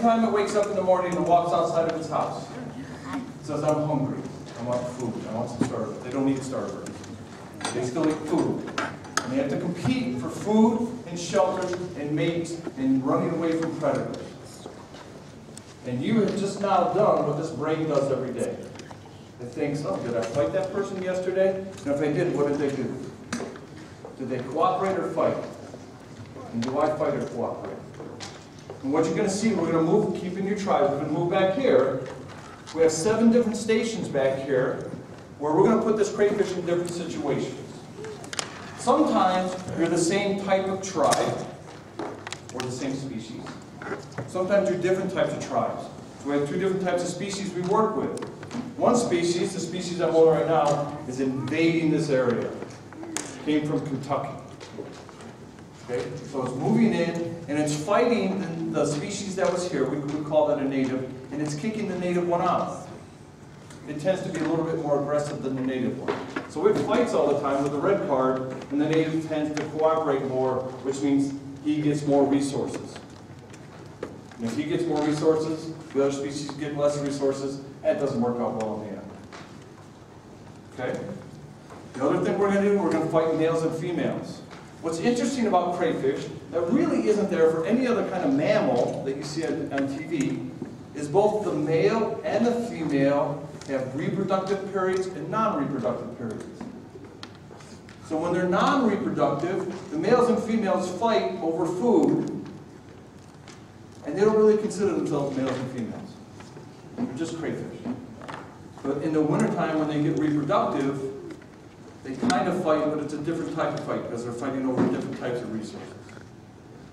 time it wakes up in the morning and walks outside of its house, it says, I'm hungry, I want food, I want some starter. They don't eat starter. They still eat food. And they have to compete for food and shelter and mates and running away from predators. And you have just now done what this brain does every day. It thinks, oh, did I fight that person yesterday? And if I did, what did they do? Did they cooperate or fight? And do I fight or cooperate? And what you're going to see, we're going to move, keep in your tribe, we're going to move back here. We have 7 different stations back here where we're going to put this crayfish in different situations. Sometimes you're the same type of tribe or the same species. Sometimes you're different types of tribes. So we have 2 different types of species we work with. One species, the species I'm holding right now, is invading this area. Came from Kentucky. Okay? So it's moving in, and it's fighting the species that was here. We would call that a native, and it's kicking the native one out. It tends to be a little bit more aggressive than the native one. So it fights all the time with the red card, and the native tends to cooperate more, which means he gets more resources. And if he gets more resources, the other species get less resources, that doesn't work out well in the end. Okay? The other thing we're going to do, we're going to fight males and females. What's interesting about crayfish, that really isn't there for any other kind of mammal that you see on TV, is both the male and the female have reproductive periods and non-reproductive periods. So when they're non-reproductive, the males and females fight over food, and they don't really consider themselves males and females. They're just crayfish. But in the wintertime, when they get reproductive, they kind of fight, but it's a different type of fight because they're fighting over different types of resources.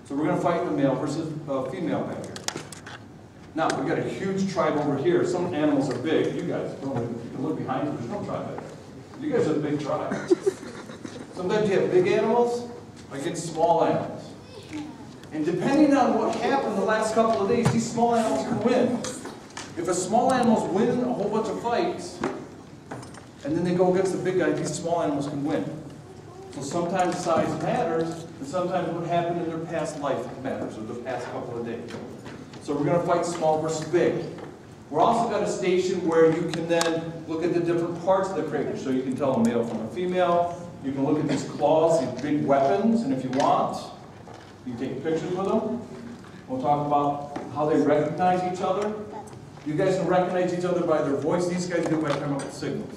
So we're going to fight the male versus female back here. Now, we've got a huge tribe over here. Some animals are big. You guys, you can look behind you. There's no tribe back there. You guys are a big tribe. Sometimes you have big animals against small animals. And depending on what happened the last couple of days, these small animals can win. If a small animals win a whole bunch of fights, and then they go against the big guy, these small animals can win. So sometimes size matters, and sometimes what happened in their past life matters, or the past couple of days. So we're going to fight small versus big. We're also got a station where you can then look at the different parts of the crayfish. So you can tell a male from a female. You can look at these claws, these big weapons, and if you want, you can take pictures with them. We'll talk about how they recognize each other. You guys can recognize each other by their voice. These guys do by chemical signals.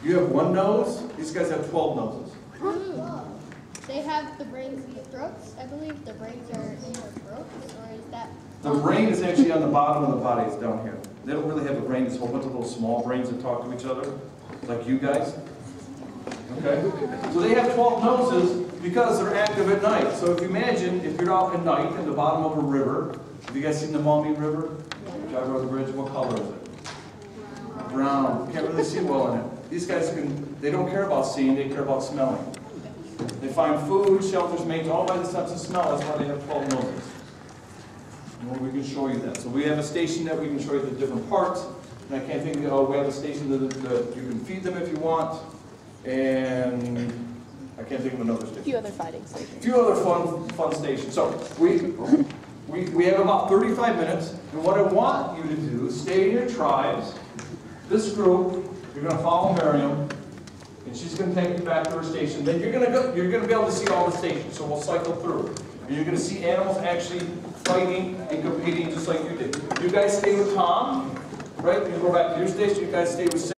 You have 1 nose. These guys have 12 noses. They have the brains in the throats. I believe the brains are in their throats, or is that? The brain is actually on the bottom of the body. It's down here. They don't really have a brain. It's a whole bunch of little small brains that talk to each other, like you guys. Okay? So they have 12 noses because they're active at night. So if you imagine, if you're out at night in the bottom of a river, have you guys seen the Maumee River? Drive over the bridge. What color is it? Brown. Can't really see well in it. These guys they don't care about seeing, they care about smelling. They find food, shelters, mates, all by the sense of smell. That's why they have 12 noses. And we can show you that. So we have a station that we can show you the different parts. And I can't think of, we have a station that you can feed them if you want. And I can't think of another station. A few other fighting stations. A few other fun stations. So we have about 35 minutes. And what I want you to do is stay in your tribes. This group, you're going to follow Miriam. And she's going to take you back to her station. Then you're going to be able to see all the stations. So we'll cycle through. And you're going to see animals actually fighting and competing just like you did. You guys stay with Tom, right? You go back to your station. You guys stay with